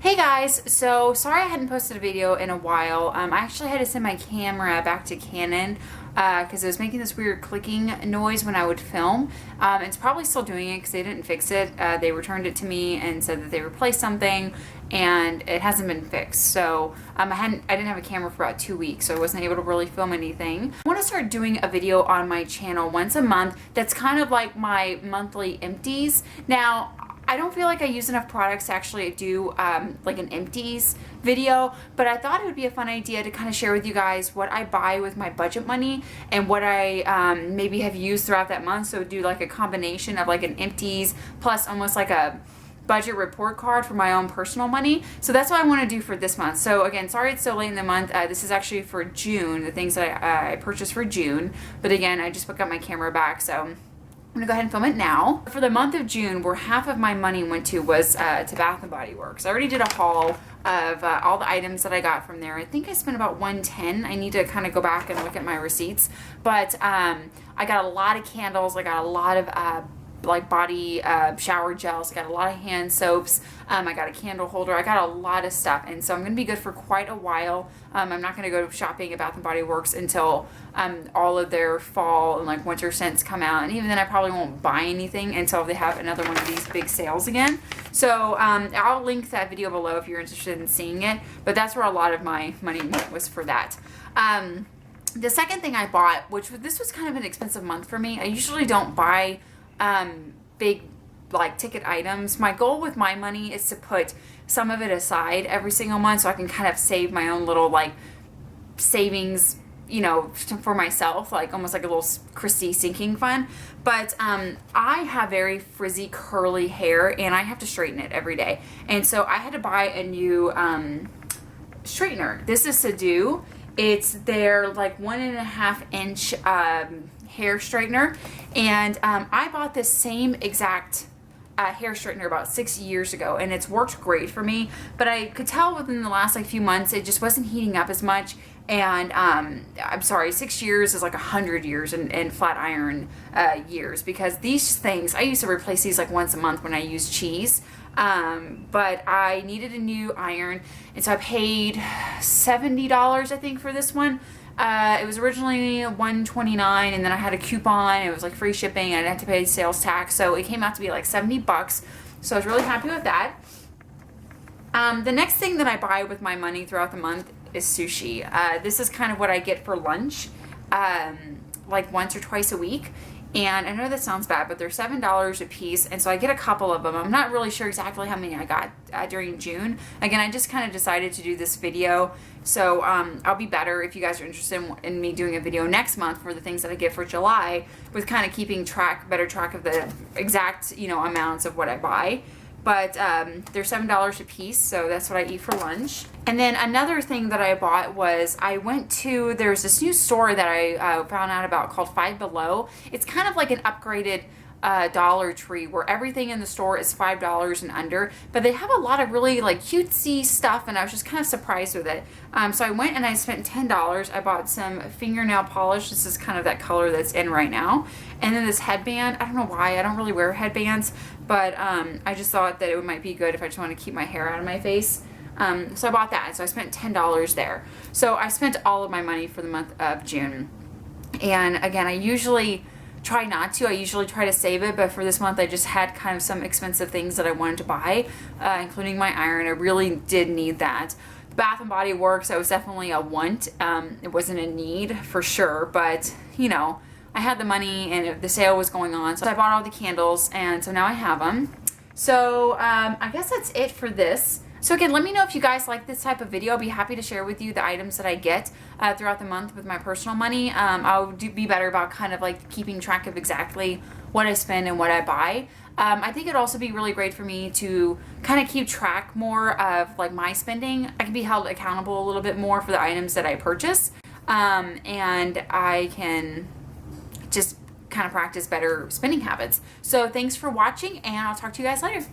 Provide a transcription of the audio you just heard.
Hey guys, so sorry I hadn't posted a video in a while. I actually had to send my camera back to Canon because it was making this weird clicking noise when I would film. It's probably still doing it because they didn't fix it. They returned it to me and said that they replaced something and it hasn't been fixed. So I didn't have a camera for about 2 weeks, so I wasn't able to really film anything. I want to start doing a video on my channel once a month that's kind of like my monthly empties. Now, I don't feel like I use enough products to actually do like an empties video, but I thought it would be a fun idea to kind of share with you guys what I buy with my budget money and what I maybe have used throughout that month. So do like a combination of like an empties plus almost like a budget report card for my own personal money. So that's what I want to do for this month. So again, sorry it's so late in the month. This is actually for June, the things that I purchased for June. But again, I just got my camera back, so I'm gonna go ahead and film it now. For the month of June, where half of my money went to was to Bath and Body Works. I already did a haul of all the items that I got from there. I think I spent about $110. I need to kind of go back and look at my receipts. But I got a lot of candles. I got a lot of like body shower gels. I got a lot of hand soaps. I got a candle holder. I got a lot of stuff, and so I'm gonna be good for quite a while. I'm not gonna go shopping at Bath and Body Works until all of their fall and like winter scents come out, and even then I probably won't buy anything until they have another one of these big sales again. So I'll link that video below if you're interested in seeing it, but that's where a lot of my money went, was for that. The second thing I bought, this was kind of an expensive month for me. I usually don't buy big like ticket items. My goal with my money is to put some of it aside every single month so I can kind of save my own little like savings, you know, for myself, like almost like a little Christy sinking fund. But I have very frizzy curly hair and I have to straighten it every day, and so I had to buy a new straightener. This is Sedu. It's their like 1.5 inch hair straightener, and I bought this same exact hair straightener about 6 years ago, and it's worked great for me, but I could tell within the last like few months it just wasn't heating up as much. And I'm sorry, 6 years is like 100 years in flat iron years, because these things, I used to replace these like once a month when I used cheese. But I needed a new iron, and so I paid $70 I think for this one. It was originally $129, and then I had a coupon. It was like free shipping. I didn't have to pay sales tax, so it came out to be like $70. So I was really happy with that. The next thing that I buy with my money throughout the month is sushi. This is kind of what I get for lunch, like once or twice a week. And I know that sounds bad, but they're $7 a piece, and so I get a couple of them. I'm not really sure exactly how many I got during June. Again, I just kind of decided to do this video, so I'll be better if you guys are interested in me doing a video next month for the things that I get for July, with kind of keeping better track of the exact, you know, amounts of what I buy. But they're $7 a piece, so that's what I eat for lunch. And then another thing that I bought was there's this new store that I found out about called Five Below. It's kind of like an upgraded Dollar Tree, where everything in the store is $5 and under, but they have a lot of really like cutesy stuff, and I was just kind of surprised with it. So I went and I spent $10. I bought some fingernail polish. This is kind of that color that's in right now. And then this headband. I don't know why, I don't really wear headbands, but I just thought that it might be good if I just want to keep my hair out of my face. So I bought that, so I spent $10 there. So I spent all of my money for the month of June. And again, I usually try not to. I usually try to save it, but for this month I just had kind of some expensive things that I wanted to buy, including my iron. I really did need that. Bath and Body Works, that was definitely a want. It wasn't a need for sure, but you know, I had the money and the sale was going on, so I bought all the candles, and so now I have them. So I guess that's it for this. So again, let me know if you guys like this type of video. I'll be happy to share with you the items that I get throughout the month with my personal money. I'll be better about kind of like keeping track of exactly what I spend and what I buy. I think it'd also be really great for me to kind of keep track more of like my spending. I can be held accountable a little bit more for the items that I purchase, and I can just kind of practice better spending habits. So thanks for watching, and I'll talk to you guys later.